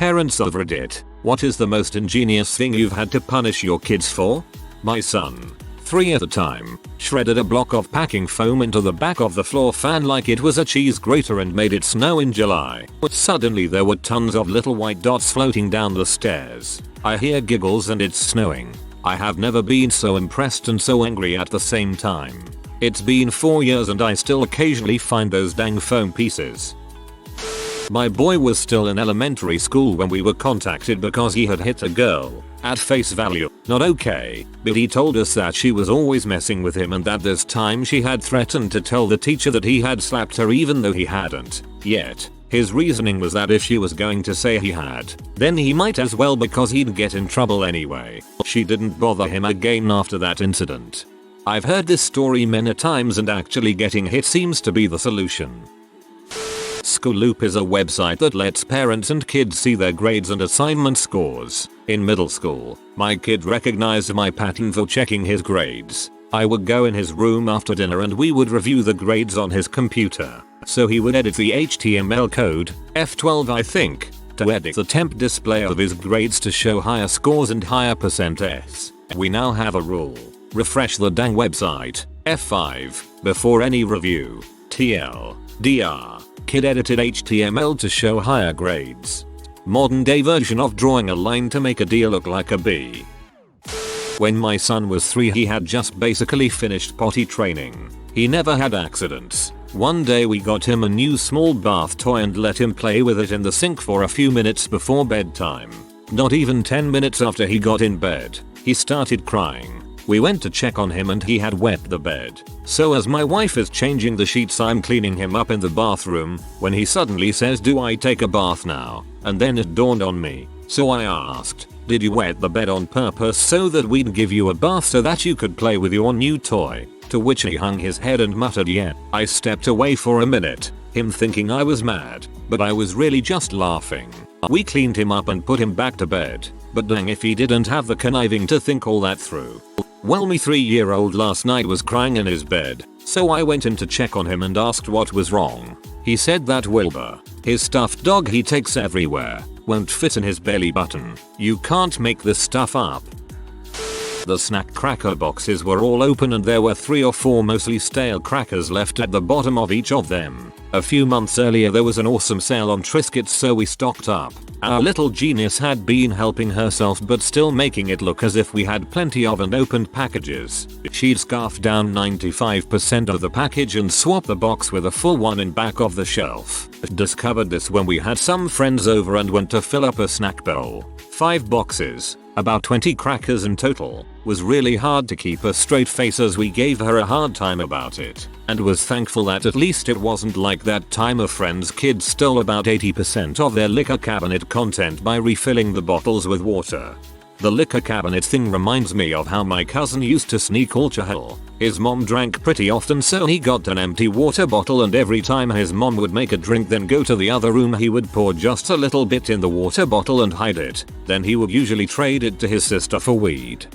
Parents of Reddit, what is the most ingenious thing you've had to punish your kids for? My son, 3 at the time, shredded a block of packing foam into the back of the floor fan like it was a cheese grater and made it snow in July. Suddenly there were tons of little white dots floating down the stairs. I hear giggles and it's snowing. I have never been so impressed and so angry at the same time. It's been 4 years and I still occasionally find those dang foam pieces. My boy was still in elementary school when we were contacted because he had hit a girl. At face value, not okay, but he told us that she was always messing with him and that this time she had threatened to tell the teacher that he had slapped her even though he hadn't yet. His reasoning was that if she was going to say he had, then he might as well because he'd get in trouble anyway. She didn't bother him again after that incident. I've heard this story many times and actually getting hit seems to be the solution. Schooloop is a website that lets parents and kids see their grades and assignment scores. In middle school, my kid recognized my pattern for checking his grades. I would go in his room after dinner and we would review the grades on his computer. So he would edit the HTML code, F12 I think, to edit the temp display of his grades to show higher scores and higher %S. We now have a rule. Refresh the dang website, F5, before any review. TL, DR. Kid edited HTML to show higher grades. Modern day version of drawing a line to make a D look like a B. When my son was 3 he had just basically finished potty training. He never had accidents. One day we got him a new small bath toy and let him play with it in the sink for a few minutes before bedtime. Not even 10 minutes after he got in bed, he started crying. We went to check on him and he had wet the bed. So as my wife is changing the sheets I'm cleaning him up in the bathroom when he suddenly says, "Do I take a bath now?" And then it dawned on me. So I asked, "Did you wet the bed on purpose so that we'd give you a bath so that you could play with your new toy?" To which he hung his head and muttered, "Yeah." I stepped away for a minute, him thinking I was mad, but I was really just laughing. We cleaned him up and put him back to bed, but dang if he didn't have the conniving to think all that through. Well, my 3-year-old last night was crying in his bed, so I went in to check on him and asked what was wrong. He said that Wilbur, his stuffed dog he takes everywhere, won't fit in his belly button. You can't make this stuff up. The snack cracker boxes were all open and there were 3 or 4 mostly stale crackers left at the bottom of each of them. A few months earlier there was an awesome sale on Triscuits so we stocked up. Our little genius had been helping herself but still making it look as if we had plenty of unopened packages. She'd scarfed down 95% of the package and swapped the box with a full one in back of the shelf. Discovered this when we had some friends over and went to fill up a snack bowl. 5 boxes, about 20 crackers in total. Was really hard to keep a straight face as we gave her a hard time about it, and was thankful that at least it wasn't like that time a friend's kid stole about 80% of their liquor cabinet content by refilling the bottles with water. The liquor cabinet thing reminds me of how my cousin used to sneak alcohol. His mom drank pretty often so he got an empty water bottle and every time his mom would make a drink then go to the other room he would pour just a little bit in the water bottle and hide it. Then he would usually trade it to his sister for weed.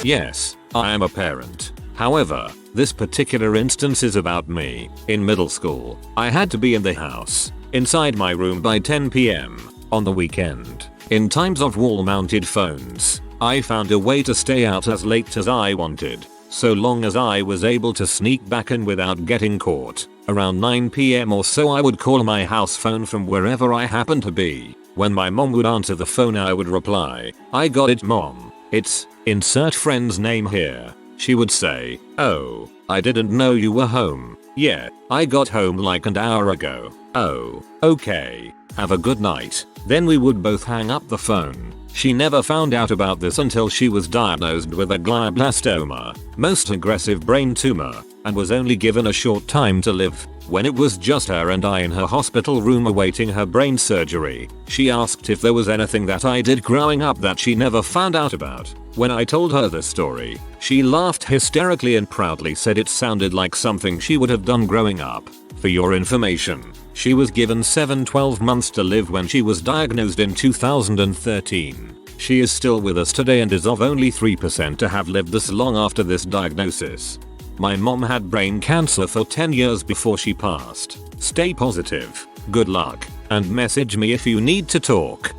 Yes, I am a parent. However, this particular instance is about me. In middle school, I had to be in the house, inside my room by 10 PM, on the weekend. In times of wall-mounted phones, I found a way to stay out as late as I wanted, so long as I was able to sneak back in without getting caught. Around 9 PM or so I would call my house phone from wherever I happened to be. When my mom would answer the phone I would reply, "I got it mom. It's, insert friend's name here." She would say, "Oh, I didn't know you were home." "Yeah, I got home like an hour ago." "Oh, okay. Have a good night." Then we would both hang up the phone. She never found out about this until she was diagnosed with a glioblastoma, most aggressive brain tumor, and was only given a short time to live. When it was just her and I in her hospital room awaiting her brain surgery, she asked if there was anything that I did growing up that she never found out about. When I told her the story, she laughed hysterically and proudly said it sounded like something she would have done growing up. For your information, she was given 12 months to live when she was diagnosed in 2013. She is still with us today and is of only 3% to have lived this long after this diagnosis. My mom had brain cancer for 10 years before she passed. Stay positive. Good luck. and message me if you need to talk.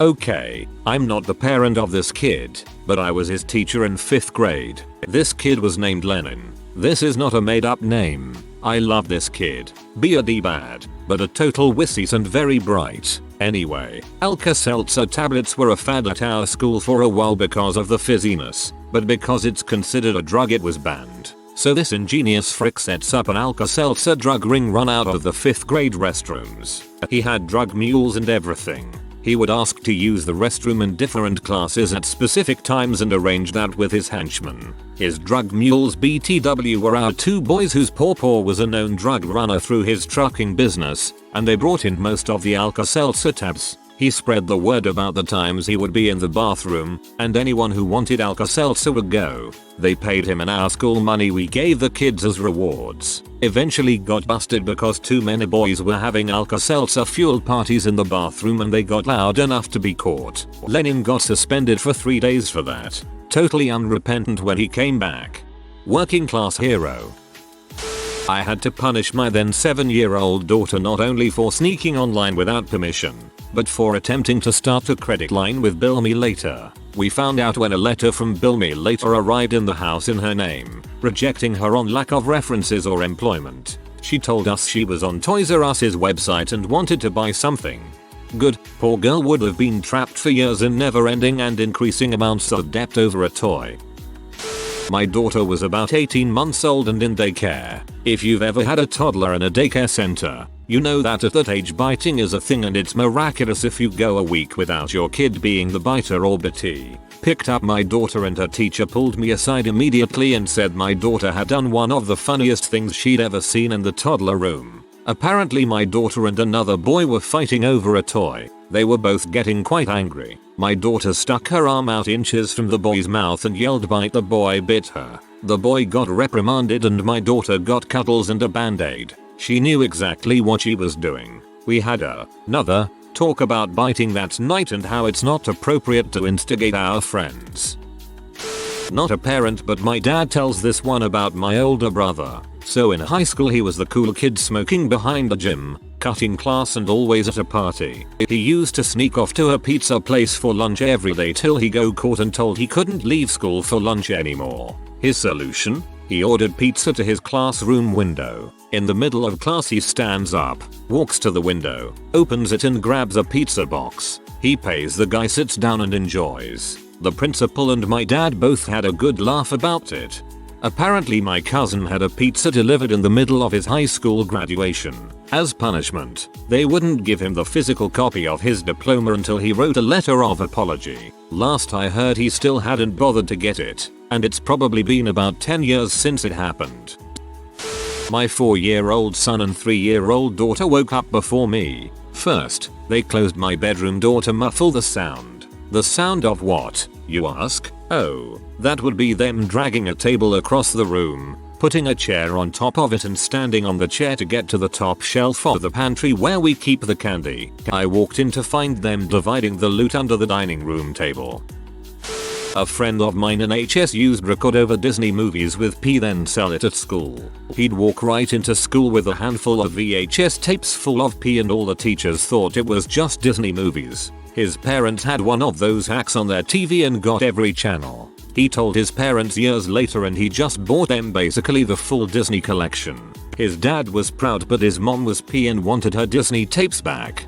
Okay, I'm not the parent of this kid, but I was his teacher in 5th grade. This kid was named Lennon. This is not a made up name. I love this kid. Beardy bad, but a total wussies and very bright. Anyway, Alka-Seltzer tablets were a fad at our school for a while because of the fizziness, but because it's considered a drug it was banned. So this ingenious frick sets up an Alka-Seltzer drug ring run out of the 5th grade restrooms. He had drug mules and everything. He would ask to use the restroom in different classes at specific times and arrange that with his henchmen. His drug mules BTW were our 2 boys whose pawpaw was a known drug runner through his trucking business, and they brought in most of the Alka-Seltzer tabs. He spread the word about the times he would be in the bathroom, and anyone who wanted Alka-Seltzer would go. They paid him and our school money we gave the kids as rewards. Eventually got busted because too many boys were having Alka-Seltzer fueled parties in the bathroom and they got loud enough to be caught. Lenin got suspended for 3 days for that. Totally unrepentant when he came back. Working class hero. I had to punish my then 7-year-old daughter not only for sneaking online without permission, but for attempting to start a credit line with Bill Me Later. We found out when a letter from Bill Me Later arrived in the house in her name, rejecting her on lack of references or employment. She told us she was on Toys R Us's website and wanted to buy something. Good, poor girl would have been trapped for years in never-ending and increasing amounts of debt over a toy. My daughter was about 18 months old and in daycare. If you've ever had a toddler in a daycare center, you know that at that age biting is a thing and it's miraculous if you go a week without your kid being the biter or bitty. Picked up my daughter and her teacher pulled me aside immediately and said my daughter had done one of the funniest things she'd ever seen in the toddler room. Apparently my daughter and another boy were fighting over a toy. They were both getting quite angry. My daughter stuck her arm out inches from the boy's mouth and yelled bite. The boy bit her. The boy got reprimanded and my daughter got cuddles and a band-aid. She knew exactly what she was doing. We had another talk about biting that night and how it's not appropriate to instigate our friends. Not a parent, but my dad tells this one about my older brother. So in high school he was the cool kid smoking behind the gym, cutting class and always at a party. He used to sneak off to a pizza place for lunch every day till he got caught and told he couldn't leave school for lunch anymore. His solution? He ordered pizza to his classroom window. In the middle of class he stands up, walks to the window, opens it and grabs a pizza box. He pays the guy, sits down and enjoys. The principal and my dad both had a good laugh about it. Apparently my cousin had a pizza delivered in the middle of his high school graduation. As punishment, they wouldn't give him the physical copy of his diploma until he wrote a letter of apology. Last I heard he still hadn't bothered to get it, and it's probably been about 10 years since it happened. My 4-year-old son and 3-year-old daughter woke up before me. First, they closed my bedroom door to muffle the sound. The sound of what, you ask? Oh, that would be them dragging a table across the room, putting a chair on top of it and standing on the chair to get to the top shelf of the pantry where we keep the candy. I walked in to find them dividing the loot under the dining room table. A friend of mine in HS used record over Disney movies with P, then sell it at school. He'd walk right into school with a handful of VHS tapes full of P and all the teachers thought it was just Disney movies. His parents had one of those hacks on their TV and got every channel. He told his parents years later and he just bought them basically the full Disney collection. His dad was proud but his mom was P and wanted her Disney tapes back.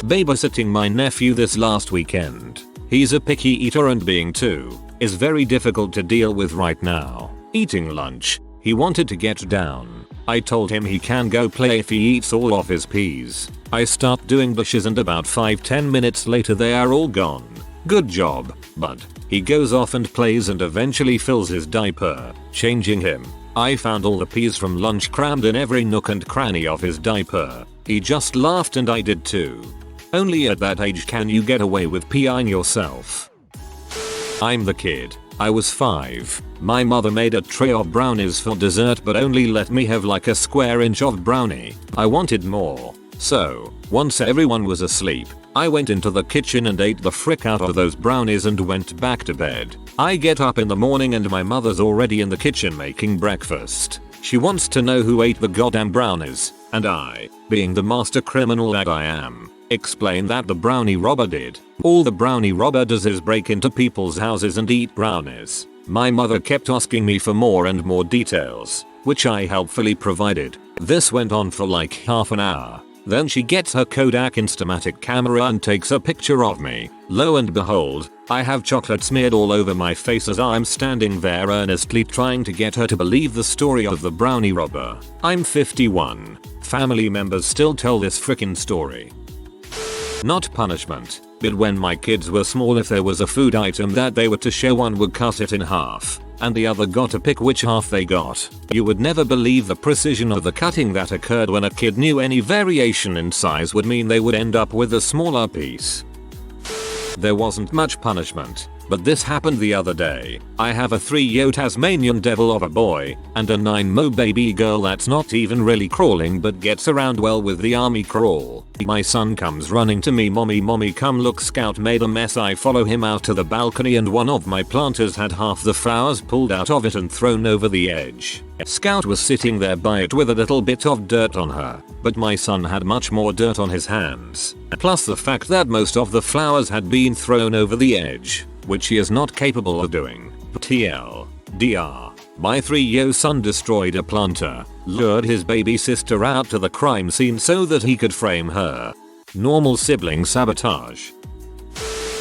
Babysitting my nephew this last weekend. He's a picky eater and being 2 is very difficult to deal with right now. Eating lunch, he wanted to get down. I told him he can go play if he eats all of his peas. I start doing dishes and about 5-10 minutes later they are all gone. Good job, bud. He goes off and plays and eventually fills his diaper, changing him. I found all the peas from lunch crammed in every nook and cranny of his diaper. He just laughed and I did too. Only at that age can you get away with peeing yourself. I'm the kid. I was 5. My mother made a tray of brownies for dessert but only let me have like a square inch of brownie. I wanted more. So, once everyone was asleep, I went into the kitchen and ate the frick out of those brownies and went back to bed. I get up in the morning and my mother's already in the kitchen making breakfast. She wants to know who ate the goddamn brownies. and I, being the master criminal that I am, explained that the Brownie Robber did. All the Brownie Robber does is break into people's houses and eat brownies. My mother kept asking me for more and more details, which I helpfully provided. This went on for like half an hour. Then she gets her Kodak Instamatic camera and takes a picture of me. Lo and behold, I have chocolate smeared all over my face as I'm standing there earnestly trying to get her to believe the story of the Brownie Robber. I'm 51. Family members still tell this frickin' story. Not punishment, but when my kids were small, if there was a food item that they were to share, one would cut it in half, and the other got to pick which half they got. You would never believe the precision of the cutting that occurred when a kid knew any variation in size would mean they would end up with a smaller piece. There wasn't much punishment, but this happened the other day. I have a 3-year Tasmanian devil of a boy and a 9-mo baby girl that's not even really crawling but gets around well with the army crawl. My son comes running to me, mommy come look, Scout made a mess. I follow him out to the balcony and one of my planters had half the flowers pulled out of it and thrown over the edge. Scout was sitting there by it with a little bit of dirt on her, but my son had much more dirt on his hands, plus the fact that most of the flowers had been thrown over the edge, which he is not capable of doing. TLDR. My 3-year son destroyed a planter, lured his baby sister out to the crime scene so that he could frame her. Normal sibling sabotage.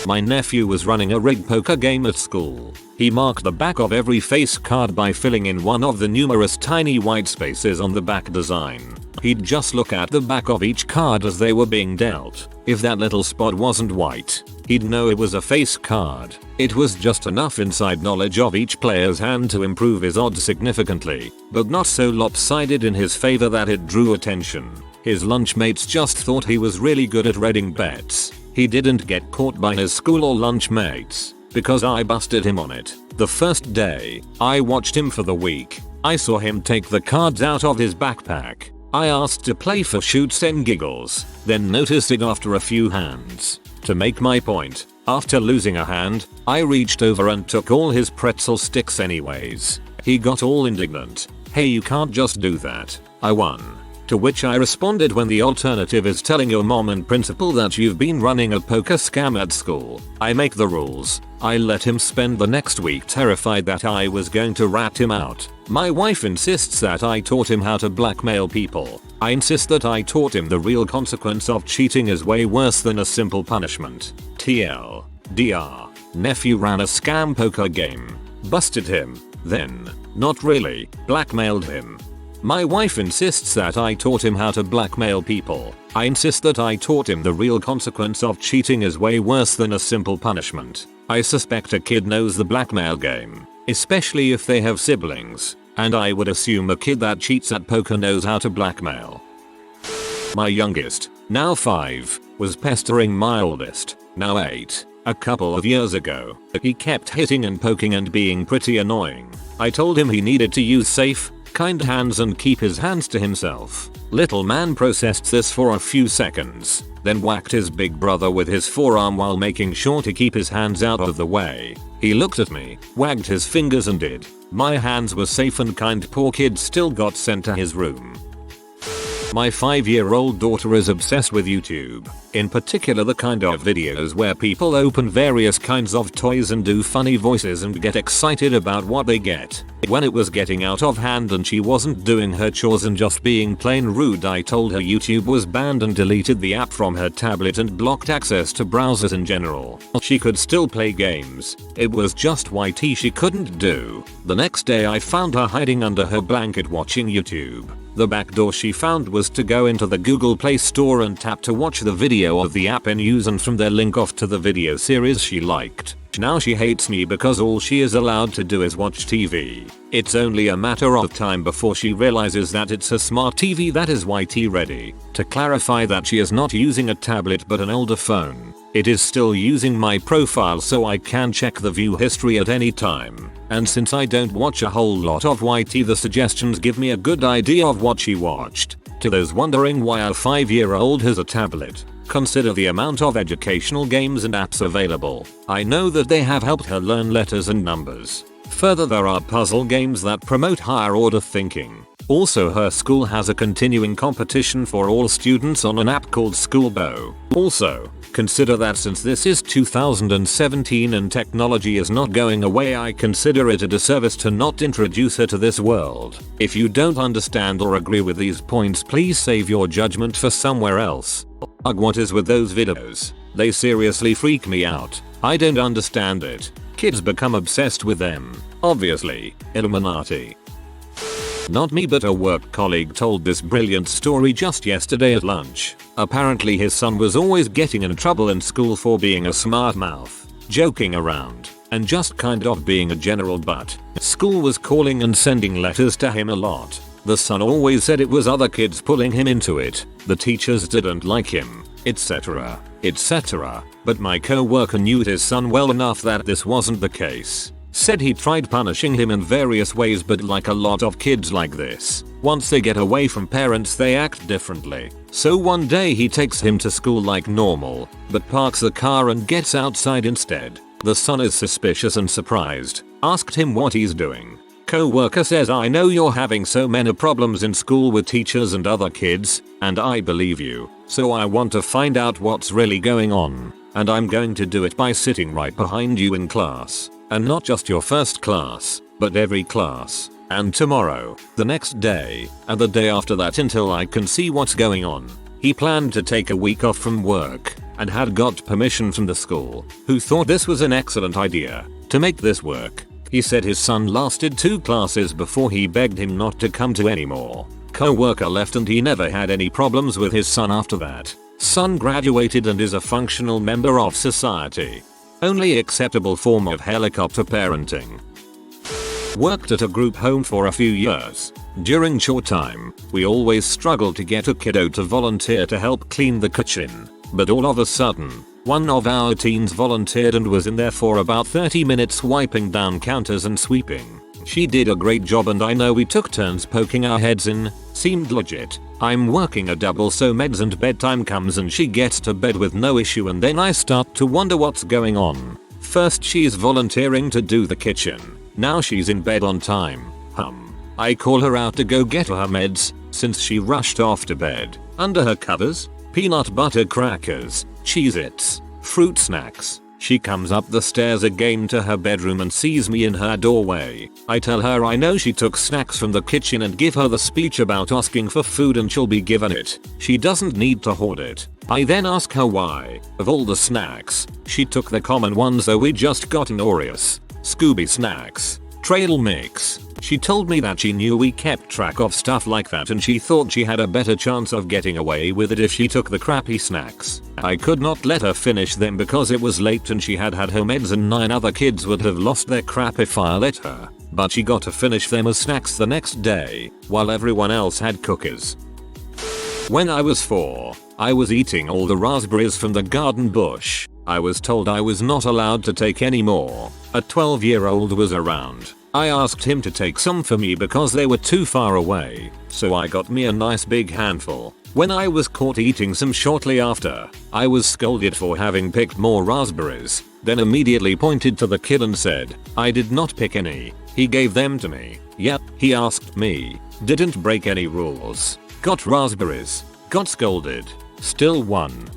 My nephew was running a rigged poker game at school. He marked the back of every face card by filling in one of the numerous tiny white spaces on the back design. He'd just look at the back of each card as they were being dealt. If that little spot wasn't white, he'd know it was a face card. It was just enough inside knowledge of each player's hand to improve his odds significantly, but not so lopsided in his favor that it drew attention. His lunchmates just thought he was really good at reading bets. He didn't get caught by his school or lunchmates, because I busted him on it. The first day, I watched him for the week. I saw him take the cards out of his backpack. I asked to play for shoots and giggles, then noticed it after a few hands. To make my point, after losing a hand, I reached over and took all his pretzel sticks anyways. He got all indignant. Hey, you can't just do that. I won. To which I responded, when the alternative is telling your mom and principal that you've been running a poker scam at school, I make the rules. I let him spend the next week terrified that I was going to rat him out. My wife insists that I taught him how to blackmail people. I insist that I taught him the real consequence of cheating is way worse than a simple punishment. TLDR. Nephew ran a scam poker game. Busted him. Then, not really, blackmailed him. My wife insists that I taught him how to blackmail people. I insist that I taught him the real consequence of cheating is way worse than a simple punishment. I suspect a kid knows the blackmail game, especially if they have siblings, and I would assume a kid that cheats at poker knows how to blackmail. My youngest, now 5, was pestering my oldest, now 8, a couple of years ago. He kept hitting and poking and being pretty annoying. I told him he needed to use safe, kind hands and keep his hands to himself. Little man processed this for a few seconds, then whacked his big brother with his forearm while making sure to keep his hands out of the way. He looked at me, wagged his fingers and did. My hands were safe and kind. Poor kid still got sent to his room. My 5-year-old daughter is obsessed with YouTube, in particular the kind of videos where people open various kinds of toys and do funny voices and get excited about what they get. When it was getting out of hand and she wasn't doing her chores and just being plain rude, I told her YouTube was banned and deleted the app from her tablet and blocked access to browsers in general. She could still play games. It was just YT she couldn't do. The next day I found her hiding under her blanket watching YouTube. The back door she found was to go into the Google Play Store and tap to watch the video of the app in use, and from there link off to the video series she liked. Now she hates me because all she is allowed to do is watch TV. It's only a matter of time before she realizes that it's a smart TV that is YT ready. To clarify that she is not using a tablet but an older phone. It is still using my profile so I can check the view history at any time. And since I don't watch a whole lot of YT, the suggestions give me a good idea of what she watched. To those wondering why a 5-year-old has a tablet, consider the amount of educational games and apps available. I know that they have helped her learn letters and numbers. Further, there are puzzle games that promote higher order thinking. Also, her school has a continuing competition for all students on an app called Schoolbo. Also, consider that since this is 2017 and technology is not going away, I consider it a disservice to not introduce her to this world. If you don't understand or agree with these points, please save your judgment for somewhere else. Ugh, what is with those videos? They seriously freak me out. I don't understand it. Kids become obsessed with them. Obviously, Illuminati. Not me, but a work colleague told this brilliant story just yesterday at lunch. Apparently his son was always getting in trouble in school for being a smart mouth, joking around, and just kind of being a general butt. School was calling and sending letters to him a lot. The son always said it was other kids pulling him into it, the teachers didn't like him, etc, etc. But my co-worker knew his son well enough that this wasn't the case. Said he tried punishing him in various ways, but like a lot of kids like this, once they get away from parents they act differently. So one day he takes him to school like normal, but parks the car and gets outside instead. The son is suspicious and surprised, asked him what he's doing. Co-worker says, I know you're having so many problems in school with teachers and other kids, and I believe you, so I want to find out what's really going on, and I'm going to do it by sitting right behind you in class. And not just your first class, but every class, and tomorrow, the next day, and the day after that until I can see what's going on. He planned to take a week off from work, and had got permission from the school, who thought this was an excellent idea. To make this work, he said his son lasted 2 classes before he begged him not to come to anymore. Co-worker left and he never had any problems with his son after that. Son graduated and is a functional member of society. Only acceptable form of helicopter parenting. Worked at a group home for a few years. During chore time, we always struggled to get a kiddo to volunteer to help clean the kitchen. But all of a sudden, one of our teens volunteered and was in there for about 30 minutes wiping down counters and sweeping. She did a great job and I know we took turns poking our heads in, seemed legit. I'm working a double so meds and bedtime comes and she gets to bed with no issue, and then I start to wonder what's going on. First she's volunteering to do the kitchen, now she's in bed on time. I call her out to go get her meds, since she rushed off to bed. Under her covers, peanut butter crackers, Cheez-Its, fruit snacks. She comes up the stairs again to her bedroom and sees me in her doorway. I tell her I know she took snacks from the kitchen and give her the speech about asking for food and she'll be given it. She doesn't need to hoard it. I then ask her why, of all the snacks, she took the common ones, though we just got an Oreos, Scooby snacks, trail mix. She told me that she knew we kept track of stuff like that and she thought she had a better chance of getting away with it if she took the crappy snacks. I could not let her finish them because it was late and she had had her meds and 9 other kids would have lost their crap if I let her. But she got to finish them as snacks the next day, while everyone else had cookies. When I was 4, I was eating all the raspberries from the garden bush. I was told I was not allowed to take any more. A 12-year-old was around. I asked him to take some for me because they were too far away, so I got me a nice big handful. When I was caught eating some shortly after, I was scolded for having picked more raspberries, then immediately pointed to the kid and said, I did not pick any, he gave them to me. Yep, he asked me, didn't break any rules. Got raspberries, got scolded, still won.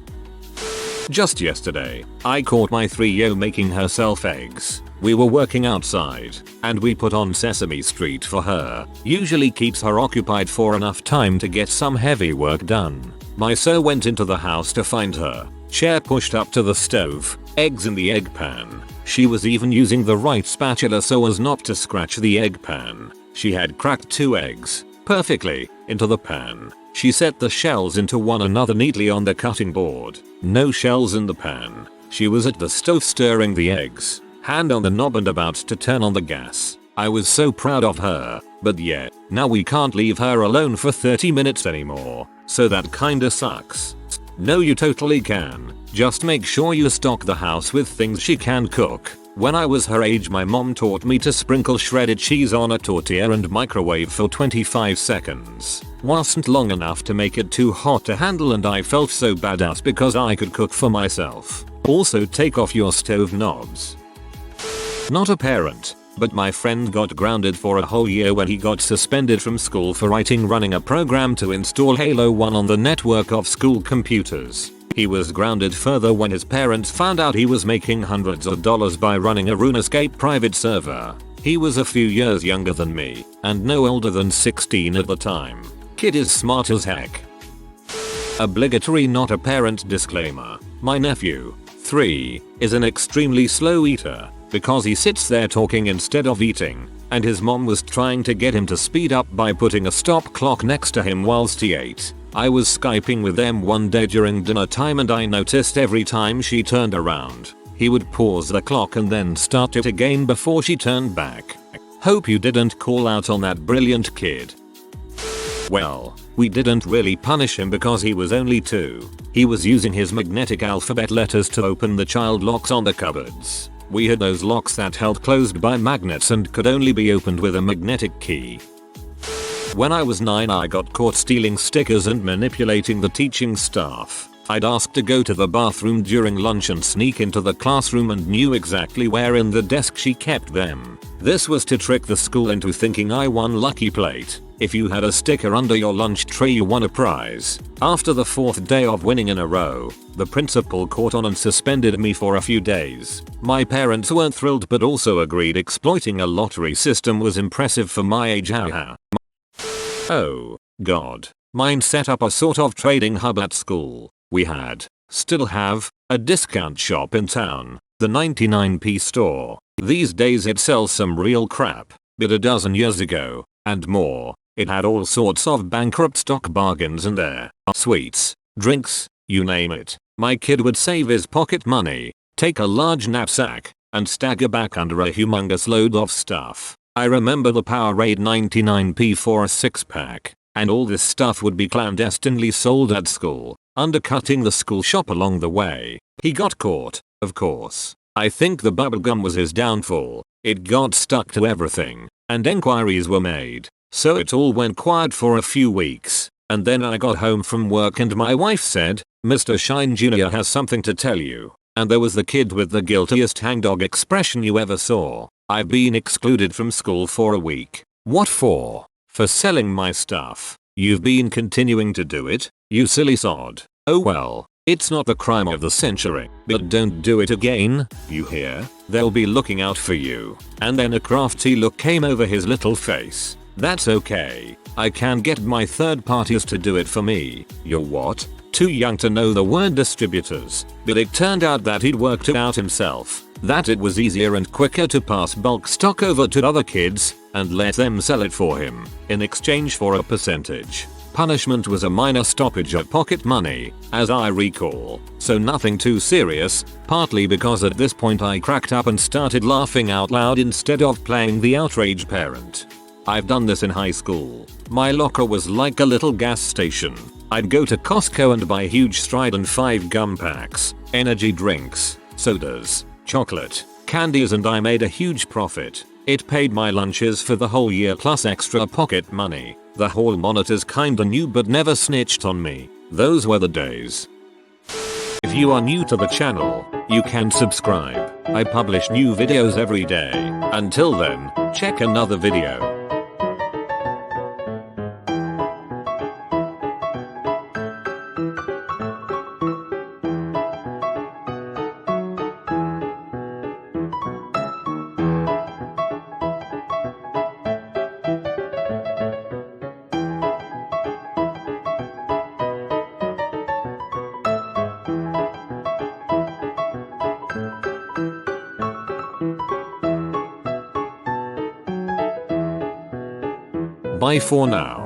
Just yesterday, I caught my 3-year-old making herself eggs. We were working outside, and we put on Sesame Street for her. Usually keeps her occupied for enough time to get some heavy work done. My sir went into the house to find her, chair pushed up to the stove, eggs in the egg pan. She was even using the right spatula so as not to scratch the egg pan. She had cracked 2 eggs, perfectly, into the pan. She set the shells into one another neatly on the cutting board. No shells in the pan. She was at the stove stirring the eggs, hand on the knob and about to turn on the gas. I was so proud of her, but yeah, now we can't leave her alone for 30 minutes anymore, so that kinda sucks. No, you totally can. Just make sure you stock the house with things she can cook. When I was her age, my mom taught me to sprinkle shredded cheese on a tortilla and microwave for 25 seconds. Wasn't long enough to make it too hot to handle and I felt so badass because I could cook for myself. Also, take off your stove knobs. Not a parent, but my friend got grounded for a whole year when he got suspended from school for running a program to install Halo 1 on the network of school computers. He was grounded further when his parents found out he was making hundreds of dollars by running a RuneScape private server. He was a few years younger than me, and no older than 16 at the time. Kid is smart as heck. Obligatory not a parent disclaimer. My nephew, 3, is an extremely slow eater, because he sits there talking instead of eating, and his mom was trying to get him to speed up by putting a stop clock next to him whilst he ate. I was Skyping with them one day during dinner time and I noticed every time she turned around, he would pause the clock and then start it again before she turned back. Hope you didn't call out on that brilliant kid. Well, we didn't really punish him because he was only 2. He was using his magnetic alphabet letters to open the child locks on the cupboards. We had those locks that held closed by magnets and could only be opened with a magnetic key. When I was 9 I got caught stealing stickers and manipulating the teaching staff. I'd asked to go to the bathroom during lunch and sneak into the classroom and knew exactly where in the desk she kept them. This was to trick the school into thinking I won lucky plate. If you had a sticker under your lunch tray you won a prize. After the 4th day of winning in a row, the principal caught on and suspended me for a few days. My parents weren't thrilled but also agreed exploiting a lottery system was impressive for my age. Haha. Oh, god. Mine set up a sort of trading hub at school. We had, still have, a discount shop in town, the 99p store. These days it sells some real crap, but a dozen years ago, and more, it had all sorts of bankrupt stock bargains in there. Sweets, drinks, you name it. My kid would save his pocket money, take a large knapsack, and stagger back under a humongous load of stuff. I remember the Powerade 99p for a 6-pack, and all this stuff would be clandestinely sold at school, undercutting the school shop along the way. He got caught, of course. I think the bubblegum was his downfall. It got stuck to everything, and enquiries were made, so it all went quiet for a few weeks. And then I got home from work and my wife said, "Mr. Shine Jr. has something to tell you." And there was the kid with the guiltiest hangdog expression you ever saw. I've been excluded from school for a week. What for? For selling my stuff. You've been continuing to do it, you silly sod. Oh well, it's not the crime of the century, but don't do it again, you hear? They'll be looking out for you. And then a crafty look came over his little face. That's okay. I can get my third parties to do it for me. You're what? Too young to know the word distributors, but it turned out that he'd worked it out himself, that it was easier and quicker to pass bulk stock over to other kids and let them sell it for him in exchange for a percentage. Punishment was a minor stoppage of pocket money, as I recall, so nothing too serious, partly because at this point I cracked up and started laughing out loud instead of playing the outraged parent. I've done this in high school. My locker was like a little gas station. I'd go to Costco and buy huge Stride and 5 gum packs, energy drinks, sodas, chocolate, candies, and I made a huge profit. It paid my lunches for the whole year plus extra pocket money. The hall monitors kinda knew but never snitched on me. Those were the days. If you are new to the channel, you can subscribe. I publish new videos every day. Until then, check another video. Bye for now.